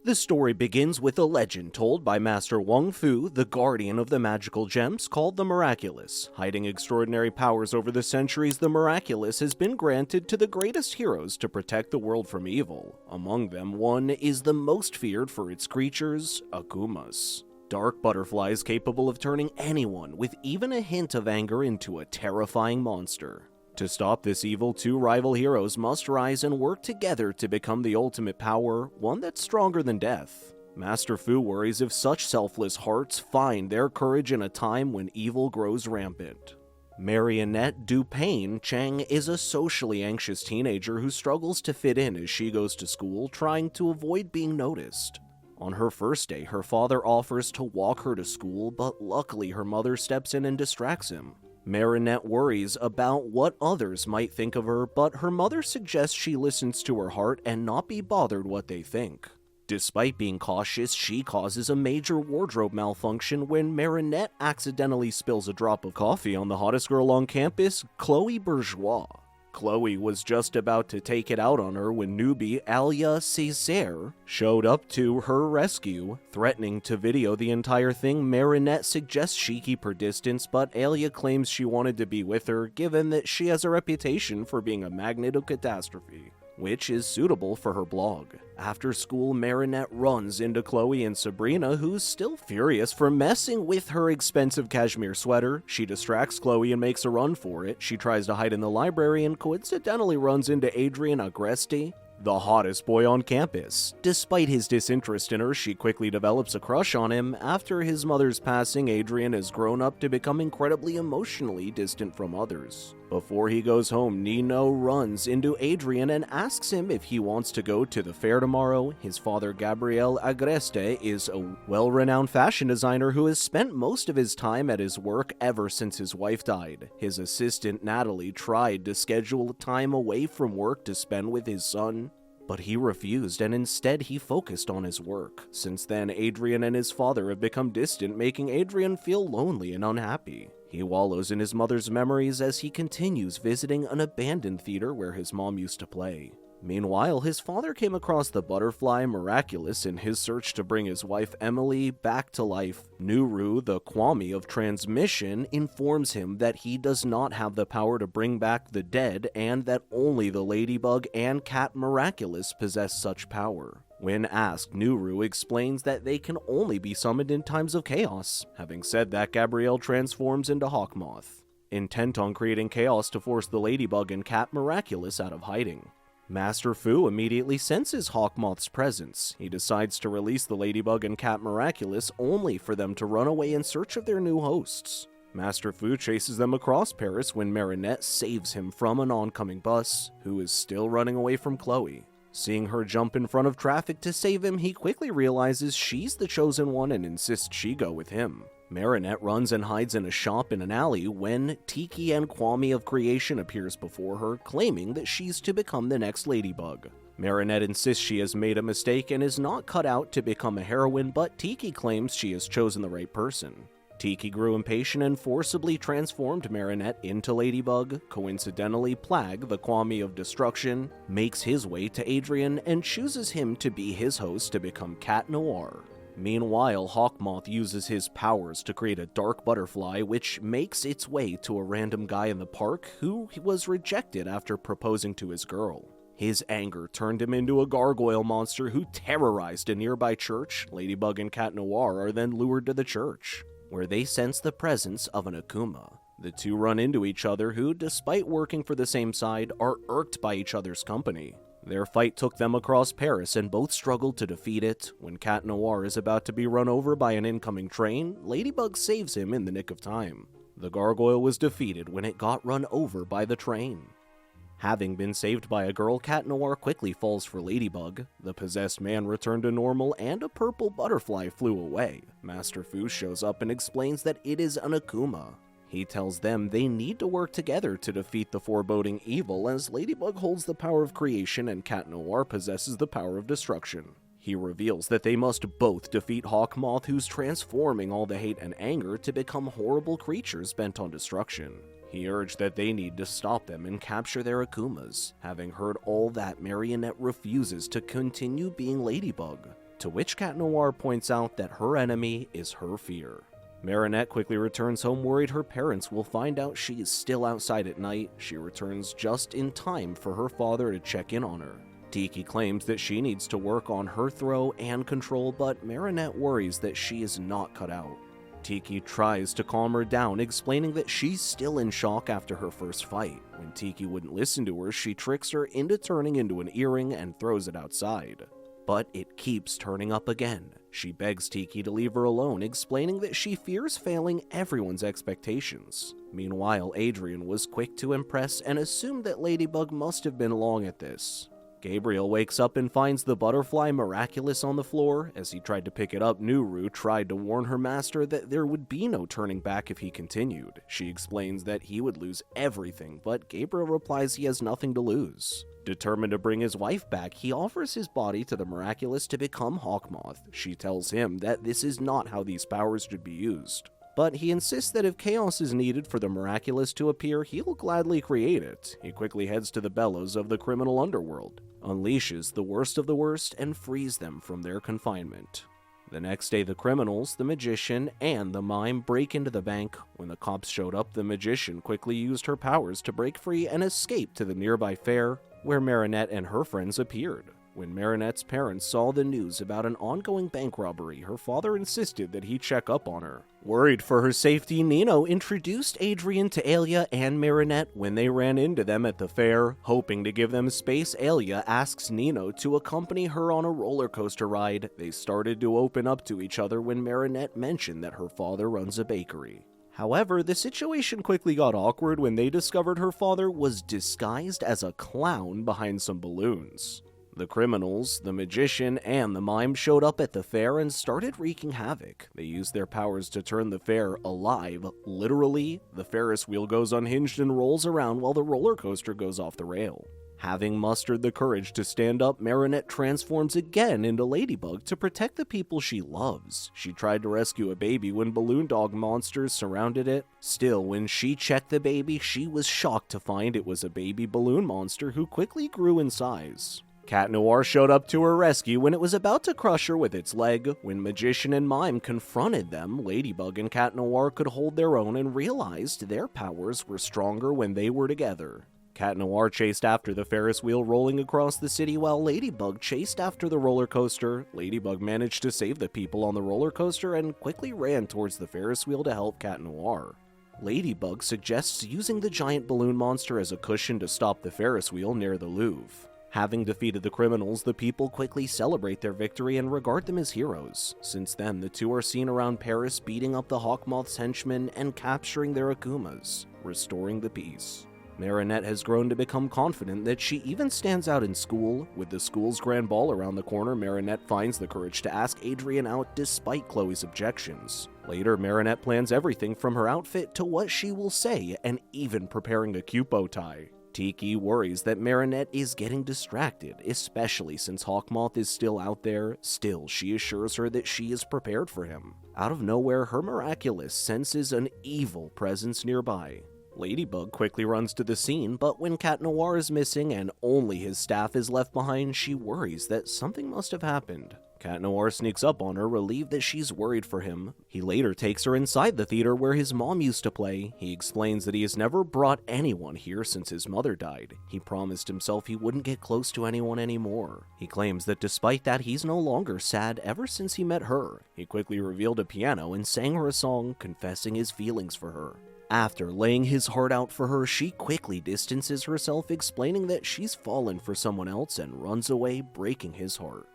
The story begins with a legend told by Master Wung Fu, the guardian of the magical gems called the Miraculous. Hiding extraordinary powers over the centuries, the Miraculous has been granted to the greatest heroes to protect the world from evil. Among them, one is the most feared for its creatures, Akumas. Dark butterflies capable of turning anyone with even a hint of anger into a terrifying monster. To stop this evil, two rival heroes must rise and work together to become the ultimate power, one that's stronger than death. Master Fu worries if such selfless hearts find their courage in a time when evil grows rampant. Marionette Dupain Cheng is a socially anxious teenager who struggles to fit in as she goes to school, trying to avoid being noticed. On her first day, her father offers to walk her to school, but luckily her mother steps in and distracts him. Marinette worries about what others might think of her, but her mother suggests she listens to her heart and not be bothered what they think. Despite being cautious, she causes a major wardrobe malfunction when Marinette accidentally spills a drop of coffee on the hottest girl on campus, Chloe Bourgeois. Chloe was just about to take it out on her when newbie Alia Césaire showed up to her rescue. Threatening to video the entire thing, Marinette suggests she keep her distance, but Alia claims she wanted to be with her given that she has a reputation for being a magnet of catastrophe, which is suitable for her blog. After school, Marinette runs into Chloe and Sabrina, who's still furious for messing with her expensive cashmere sweater. She distracts Chloe and makes a run for it. She tries to hide in the library and coincidentally runs into Adrien Agreste, the hottest boy on campus. Despite his disinterest in her, she quickly develops a crush on him. After his mother's passing, Adrien has grown up to become incredibly emotionally distant from others. Before he goes home, Nino runs into Adrien and asks him if he wants to go to the fair tomorrow. His father, Gabriel Agreste, is a well-renowned fashion designer who has spent most of his time at his work ever since his wife died. His assistant, Natalie, tried to schedule time away from work to spend with his son, but he refused, and instead he focused on his work. Since then, Adrien and his father have become distant, making Adrien feel lonely and unhappy. He wallows in his mother's memories as he continues visiting an abandoned theater where his mom used to play. Meanwhile, his father came across the butterfly Miraculous in his search to bring his wife Emily back to life. Nuru, the Kwame of transmission, informs him that he does not have the power to bring back the dead and that only the Ladybug and Cat Miraculous possess such power. When asked, Nuru explains that they can only be summoned in times of chaos. Having said that, Gabrielle transforms into Hawkmoth, intent on creating chaos to force the Ladybug and Cat Miraculous out of hiding. Master Fu immediately senses Hawkmoth's presence. He decides to release the Ladybug and Cat Miraculous only for them to run away in search of their new hosts. Master Fu chases them across Paris when Marinette saves him from an oncoming bus, who is still running away from Chloe. Seeing her jump in front of traffic to save him, he quickly realizes she's the chosen one and insists she go with him. Marinette runs and hides in a shop in an alley when Tiki and Kwame of Creation appears before her, claiming that she's to become the next Ladybug. Marinette insists she has made a mistake and is not cut out to become a heroine, but Tiki claims she has chosen the right person. Tiki grew impatient and forcibly transformed Marinette into Ladybug. Coincidentally, Plague, the Kwame of Destruction, makes his way to Adrien and chooses him to be his host to become Cat Noir. Meanwhile, Hawkmoth uses his powers to create a dark butterfly which makes its way to a random guy in the park who was rejected after proposing to his girl. His anger turned him into a gargoyle monster who terrorized a nearby church. Ladybug and Cat Noir are then lured to the church, where they sense the presence of an Akuma. The two run into each other who, despite working for the same side, are irked by each other's company. Their fight took them across Paris and both struggled to defeat it. When Cat Noir is about to be run over by an incoming train, Ladybug saves him in the nick of time. The gargoyle was defeated when it got run over by the train. Having been saved by a girl, Cat Noir quickly falls for Ladybug. The possessed man returned to normal and a purple butterfly flew away. Master Fu shows up and explains that it is an Akuma. He tells them they need to work together to defeat the foreboding evil, as Ladybug holds the power of creation and Cat Noir possesses the power of destruction. He reveals that they must both defeat Hawkmoth, who's transforming all the hate and anger to become horrible creatures bent on destruction. He urged that they need to stop them and capture their Akumas. Having heard all that, Marionette refuses to continue being Ladybug. to which Cat Noir points out that her enemy is her fear. Marinette quickly returns home worried her parents will find out she is still outside at night. She returns just in time for her father to check in on her. Tiki claims that she needs to work on her throw and control, but Marinette worries that she is not cut out. Tiki tries to calm her down, explaining that she's still in shock after her first fight. When Tiki wouldn't listen to her, she tricks her into turning into an earring and throws it outside. But it keeps turning up again. She begs Tiki to leave her alone, explaining that she fears failing everyone's expectations. Meanwhile, Adrian was quick to impress and assumed that Ladybug must have been along at this. Gabriel wakes up and finds the butterfly miraculous on the floor. As he tried to pick it up, Nuru tried to warn her master that there would be no turning back if he continued. She explains that he would lose everything, but Gabriel replies he has nothing to lose. Determined to bring his wife back, he offers his body to the miraculous to become Hawkmoth. She tells him that this is not how these powers should be used. But he insists that if chaos is needed for the miraculous to appear, he'll gladly create it. He quickly heads to the bellows of the criminal underworld, unleashes the worst of the worst, and frees them from their confinement. The next day, the criminals, the magician, and the mime break into the bank. When the cops showed up, the magician quickly used her powers to break free and escape to the nearby fair, where Marinette and her friends appeared. When Marinette's parents saw the news about an ongoing bank robbery, her father insisted that he check up on her. Worried for her safety, Nino introduced Adrian to Alia and Marinette when they ran into them at the fair. Hoping to give them space, Alia asks Nino to accompany her on a roller coaster ride. They started to open up to each other when Marinette mentioned that her father runs a bakery. However, the situation quickly got awkward when they discovered her father was disguised as a clown behind some balloons. The criminals, the magician, and the mime showed up at the fair and started wreaking havoc. They used their powers to turn the fair alive. Literally, the Ferris wheel goes unhinged and rolls around while the roller coaster goes off the rail. Having mustered the courage to stand up, Marinette transforms again into Ladybug to protect the people she loves. She tried to rescue a baby when balloon dog monsters surrounded it. Still, when she checked the baby, she was shocked to find it was a baby balloon monster who quickly grew in size. Cat Noir showed up to her rescue when it was about to crush her with its leg. When Magician and Mime confronted them, Ladybug and Cat Noir could hold their own and realized their powers were stronger when they were together. Cat Noir chased after the Ferris wheel rolling across the city while Ladybug chased after the roller coaster. Ladybug managed to save the people on the roller coaster and quickly ran towards the Ferris wheel to help Cat Noir. Ladybug suggests using the giant balloon monster as a cushion to stop the Ferris wheel near the Louvre. Having defeated the criminals, the people quickly celebrate their victory and regard them as heroes. Since then, the two are seen around Paris beating up the Hawkmoth's henchmen and capturing their Akumas, restoring the peace. Marinette has grown to become confident that she even stands out in school. With the school's grand ball around the corner, Marinette finds the courage to ask Adrian out despite Chloe's objections. Later, Marinette plans everything from her outfit to what she will say, and even preparing a cute bow tie. Tiki worries that Marinette is getting distracted, especially since Hawkmoth is still out there. Still, she assures her that she is prepared for him. Out of nowhere, her miraculous senses an evil presence nearby. Ladybug quickly runs to the scene, but when Cat Noir is missing and only his staff is left behind, she worries that something must have happened. Cat Noir sneaks up on her, relieved that she's worried for him. He later takes her inside the theater where his mom used to play. He explains that he has never brought anyone here since his mother died. He promised himself he wouldn't get close to anyone anymore. He claims that despite that, he's no longer sad ever since he met her. He quickly revealed a piano and sang her a song, confessing his feelings for her. After laying his heart out for her, she quickly distances herself, explaining that she's fallen for someone else and runs away, breaking his heart.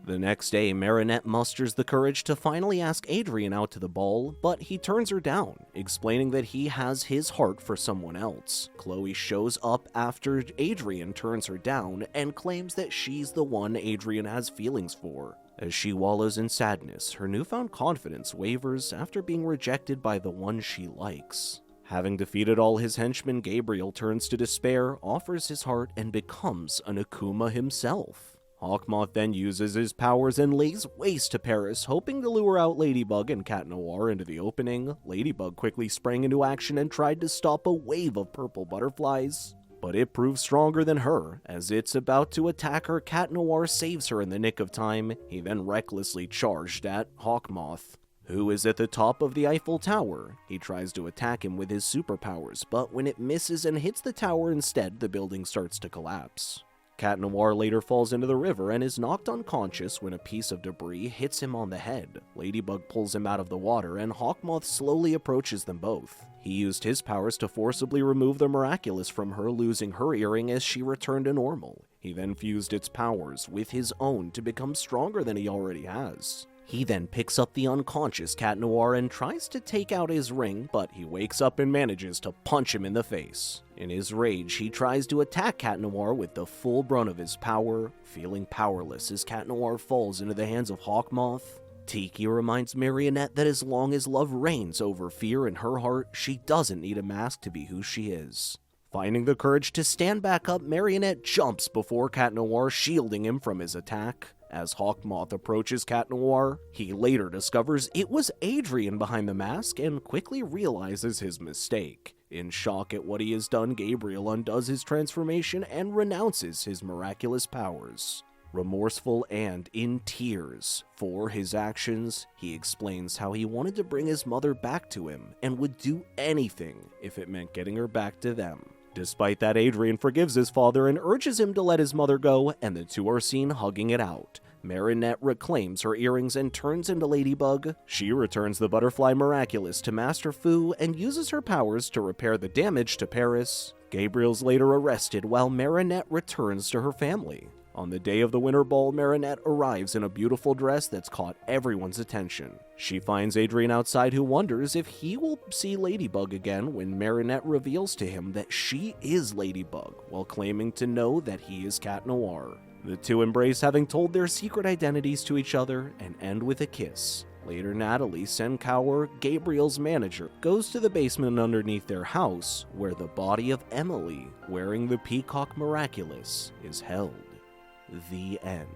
The next day, Marinette musters the courage to finally ask Adrian out to the ball, but he turns her down, explaining that he has his heart for someone else. Chloe shows up after Adrian turns her down and claims that she's the one Adrian has feelings for. As she wallows in sadness, her newfound confidence wavers after being rejected by the one she likes. Having defeated all his henchmen, Gabriel turns to despair, offers his heart, and becomes an Akuma himself. Hawkmoth then uses his powers and lays waste to Paris, hoping to lure out Ladybug and Cat Noir into the opening. Ladybug quickly sprang into action and tried to stop a wave of purple butterflies, but it proves stronger than her. As it's about to attack her, Cat Noir saves her in the nick of time. He then recklessly charged at Hawkmoth, who is at the top of the Eiffel Tower. He tries to attack him with his superpowers, but when it misses and hits the tower instead, the building starts to collapse. Cat Noir later falls into the river and is knocked unconscious when a piece of debris hits him on the head. Ladybug pulls him out of the water, and Hawkmoth slowly approaches them both. He used his powers to forcibly remove the miraculous from her, losing her earring as she returned to normal. He then fused its powers with his own to become stronger than he already has. He then picks up the unconscious Cat Noir and tries to take out his ring, but he wakes up and manages to punch him in the face. In his rage, he tries to attack Cat Noir with the full brunt of his power. Feeling powerless as Cat Noir falls into the hands of Hawkmoth, Tiki reminds Marionette that as long as love reigns over fear in her heart, she doesn't need a mask to be who she is. Finding the courage to stand back up, Marionette jumps before Cat Noir, shielding him from his attack. As Hawkmoth approaches Cat Noir, he later discovers it was Adrien behind the mask and quickly realizes his mistake. In shock at what he has done, Gabriel undoes his transformation and renounces his miraculous powers. Remorseful and in tears for his actions, he explains how he wanted to bring his mother back to him and would do anything if it meant getting her back to them. Despite that, Adrien forgives his father and urges him to let his mother go, and the two are seen hugging it out. Marinette reclaims her earrings and turns into Ladybug. She returns the Butterfly Miraculous to Master Fu and uses her powers to repair the damage to Paris. Gabriel's later arrested while Marinette returns to her family. On the day of the Winter Ball, Marinette arrives in a beautiful dress that's caught everyone's attention. She finds Adrien outside, who wonders if he will see Ladybug again when Marinette reveals to him that she is Ladybug, while claiming to know that he is Cat Noir. The two embrace, having told their secret identities to each other, and end with a kiss. Later, Natalie Senkauer, Gabriel's manager, goes to the basement underneath their house, where the body of Emily, wearing the Peacock Miraculous, is held. The end.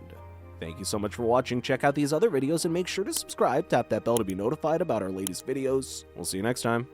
Thank you so much for watching. Check out these other videos and make sure to subscribe, tap that bell to be notified about our latest videos. We'll see you next time.